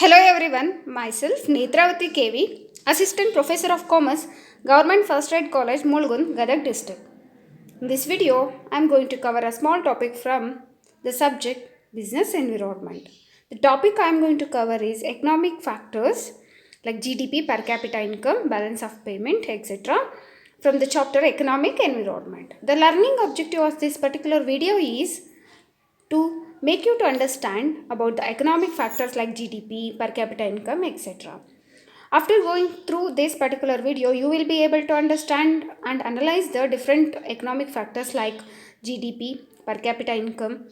Hello everyone, myself Netravati KV, Assistant Professor of Commerce, Government First Aid College, Mulgun, Gadag District. In this video, I am going to cover a small topic from the subject Business Environment. The topic I am going to cover is economic factors like GDP, per capita income, balance of payment, etc. from the chapter Economic Environment. The learning objective of this particular video is to make you to understand about the economic factors like GDP, per capita income, etc. After going through this particular video, you will be able to understand and analyze the different economic factors like GDP, per capita income,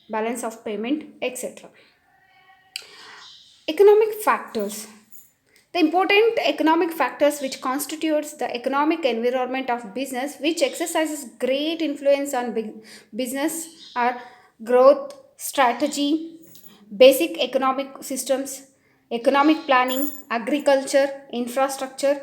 balance of payment, etc. Economic factors. The important economic factors which constitutes the economic environment of business, which exercises great influence on business, are growth, strategy, basic economic systems, economic planning, agriculture, infrastructure,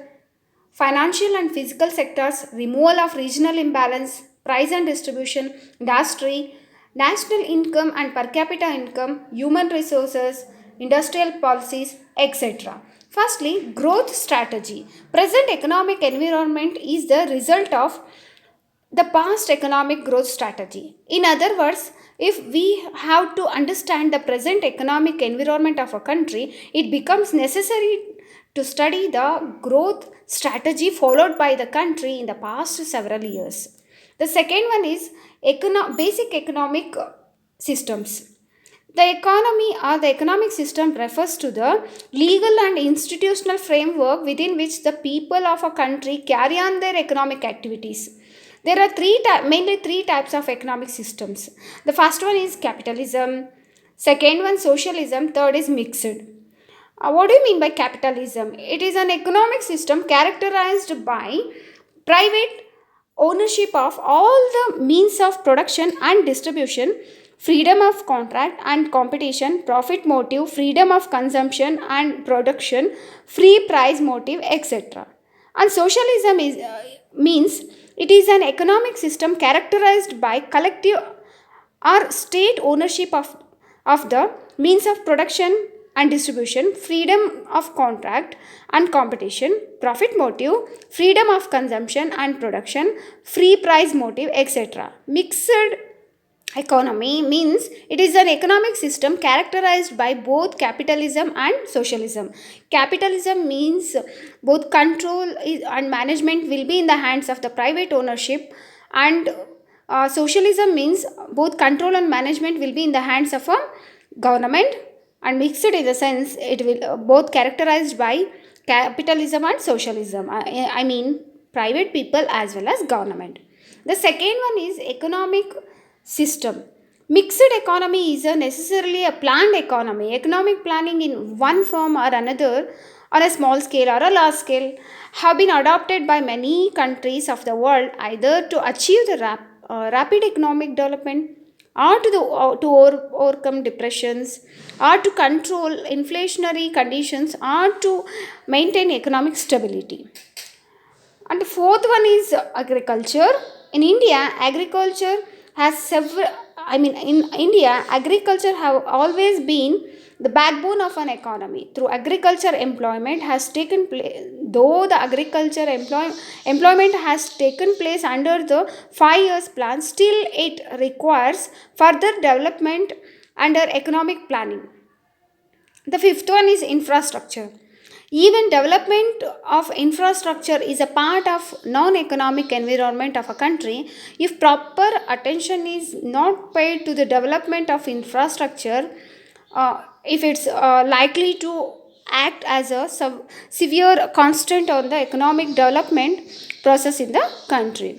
financial and physical sectors, removal of regional imbalance, price and distribution, industry, national income and per capita income, human resources, industrial policies, etc. Firstly, growth strategy. Present economic environment is the result of the past economic growth strategy. In other words, if we have to understand the present economic environment of a country, it becomes necessary to study the growth strategy followed by the country in the past several years. The second one is basic economic systems. The economy or the economic system refers to the legal and institutional framework within which the people of a country carry on their economic activities. There are mainly three types of economic systems. The first one is capitalism, second one socialism, third is mixed. What do you mean by capitalism? It is an economic system characterized by private ownership of all the means of production and distribution, freedom of contract and competition, profit motive, freedom of consumption and production, free price motive, etc. And socialism means it is an economic system characterized by collective or state ownership of the means of production and distribution, freedom of contract and competition, profit motive, freedom of consumption and production, free price motive, etc. Mixed economy means it is an economic system characterized by both capitalism and socialism. Capitalism means both control and management will be in the hands of the private ownership, and socialism means both control and management will be in the hands of a government, and mixed in the sense it will both characterized by capitalism and socialism. I mean private people as well as government. The second one is economic system. Mixed economy is necessarily a planned economy. Economic planning in one form or another, on a small scale or a large scale, have been adopted by many countries of the world either to achieve the rapid economic development, or to overcome depressions, or to control inflationary conditions, or to maintain economic stability. And the fourth one is agriculture. In India, agriculture has several, in India, agriculture have always been the backbone of an economy. Through agriculture, employment has taken place, though the agriculture employment has taken place under the 5 years plan, still it requires further development under economic planning. The fifth one is infrastructure. Even development of infrastructure is a part of non-economic environment of a country. If proper attention is not paid to the development of infrastructure, if it's likely to act as a severe constraint on the economic development process in the country.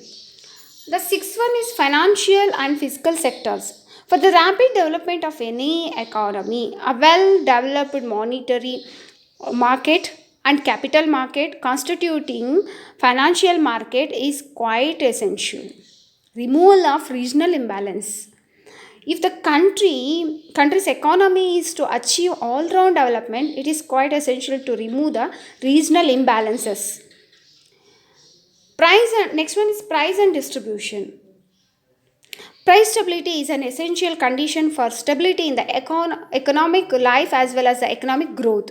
The sixth one is financial and fiscal sectors. For the rapid development of any economy, a well-developed monetary market and capital market constituting financial market is quite essential. Removal of regional imbalance. If the country's economy is to achieve all-round development, it is quite essential to remove the regional imbalances. Next one is price and distribution. Price stability is an essential condition for stability in the economic life as well as the economic growth.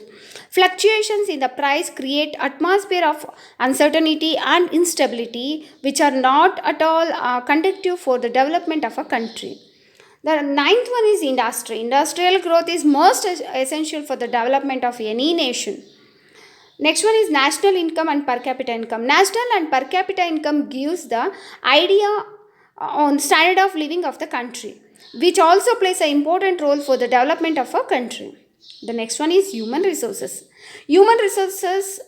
Fluctuations in the price create atmosphere of uncertainty and instability which are not at all conducive for the development of a country. The ninth one is industry. Industrial growth is most essential for the development of any nation. Next one is national income and per capita income. National and per capita income gives the idea on standard of living of the country, which also plays an important role for the development of a country. The next one is human resources. Human resources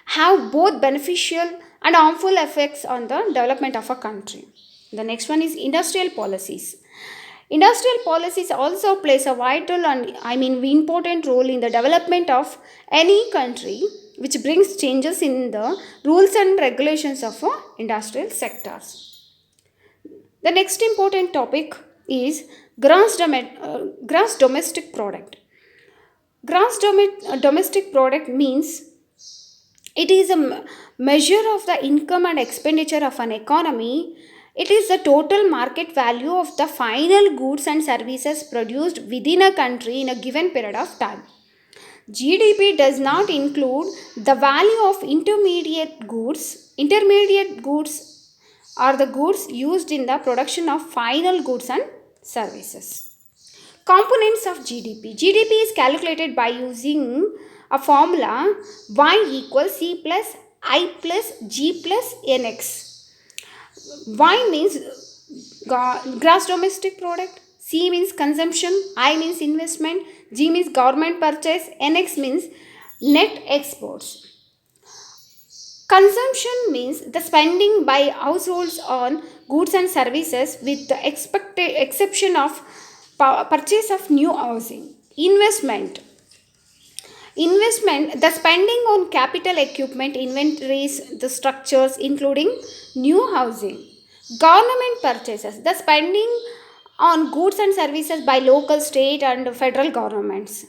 have both beneficial and harmful effects on the development of a country. The next one is industrial policies. Industrial policies also plays a vital and important role in the development of any country, which brings changes in the rules and regulations of industrial sectors. The next important topic is gross domestic product. Domestic product means it is a measure of the income and expenditure of an economy. It is the total market value of the final goods and services produced within a country in a given period of time. GDP does not include the value of intermediate goods. Intermediate goods are the goods used in the production of final goods and services. Components of GDP. GDP is calculated by using a formula Y equals C plus I plus G plus NX. Y means gross domestic product, C means consumption, I means investment, G means government purchase, NX means net exports. Consumption means the spending by households on goods and services with the exception of purchase of new housing. Investment, the spending on capital equipment, inventories, the structures including new housing. Government purchases, the spending on goods and services by local, state and federal governments.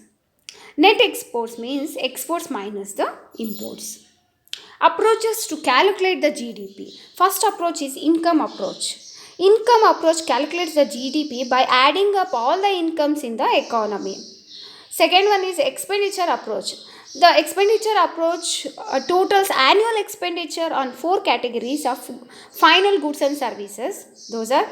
Net exports means exports minus the imports. Approaches to calculate the GDP. First approach is income approach. Income approach calculates the GDP by adding up all the incomes in the economy. Second one is expenditure approach. The expenditure approach totals annual expenditure on 4 categories of final goods and services. Those are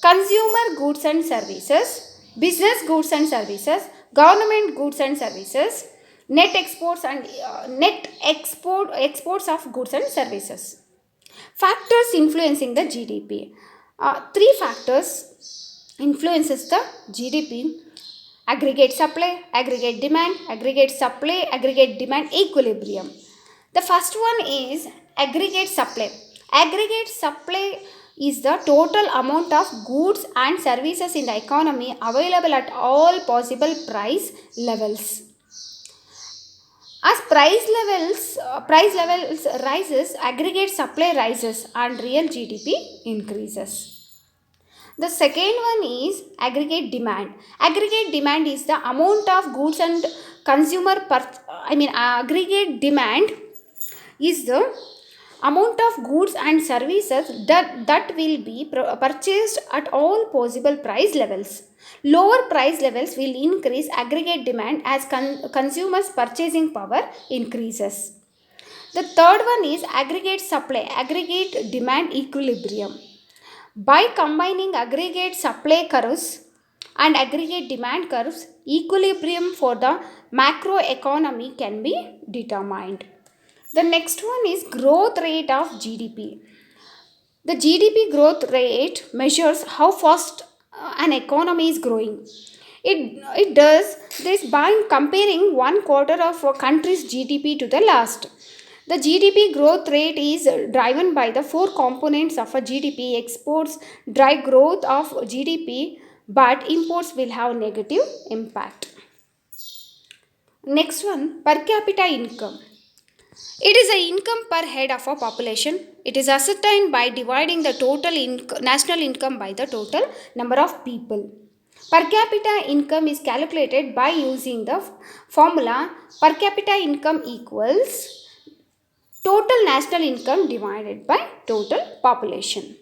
consumer goods and services, business goods and services, government goods and services, net exports and exports of goods and services. Factors influencing the GDP. 3 factors influences the GDP: aggregate supply, aggregate demand, aggregate supply, aggregate demand equilibrium. The first one is aggregate supply. Aggregate supply is the total amount of goods and services in the economy available at all possible price levels. As price levels rises, aggregate supply rises and real GDP increases. The second one is aggregate demand. Aggregate demand is the amount of goods and aggregate demand is the amount of goods and services that will be purchased at all possible price levels. Lower price levels will increase aggregate demand as consumers' purchasing power increases. The third one is aggregate supply, aggregate demand equilibrium. By combining aggregate supply curves and aggregate demand curves, equilibrium for the macroeconomy can be determined. The next one is growth rate of GDP. The GDP growth rate measures how fast an economy is growing. It does this by comparing one quarter of a country's GDP to the last. The GDP growth rate is driven by the 4 components of a GDP. Exports drive growth of GDP, but imports will have negative impact. Next one, per capita income. It is the income per head of a population. It is ascertained by dividing the total national income by the total number of people. Per capita income is calculated by using the formula per capita income equals total national income divided by total population.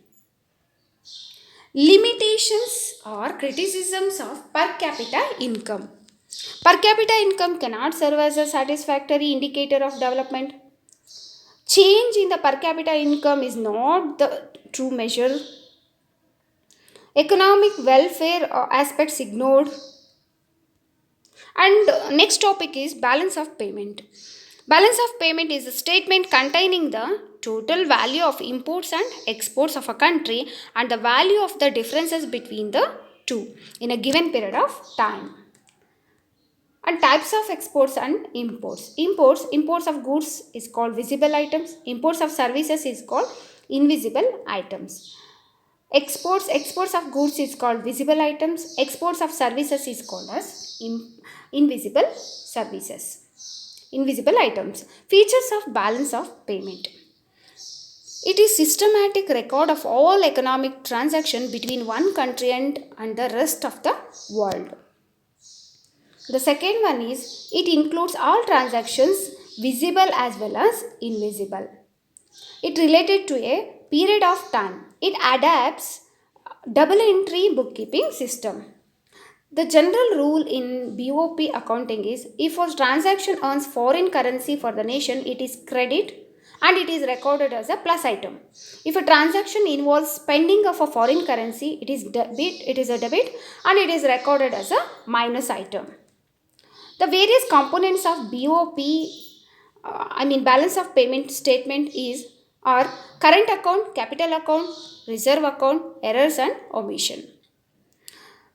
Limitations or criticisms of per capita income. Per capita income cannot serve as a satisfactory indicator of development. Change in the per capita income is not the true measure. Economic welfare aspects ignored. And next topic is balance of payment. Balance of payment is a statement containing the total value of imports and exports of a country and the value of the differences between the two in a given period of time. And types of exports and imports. Imports of goods is called visible items. Imports of services is called invisible items. Exports of goods is called visible items. Exports of services is called as invisible services. Invisible items. Features of balance of payment. It is systematic record of all economic transaction between one country and the rest of the world. The second one is it includes all transactions visible as well as invisible. It related to a period of time. It adapts double entry bookkeeping system. The general rule in BOP accounting is if a transaction earns foreign currency for the nation, it is credit and it is recorded as a plus item. If a transaction involves spending of a foreign currency, it is a debit and it is recorded as a minus item. The various components of balance of payment statement are current account, capital account, reserve account, errors and omission.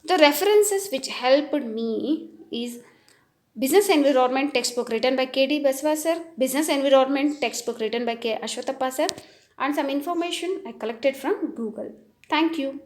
The references which helped me is Business Environment textbook written by K.D. Baswa sir, Business Environment textbook written by K. Ashwatthappa sir, and some information I collected from Google. Thank you.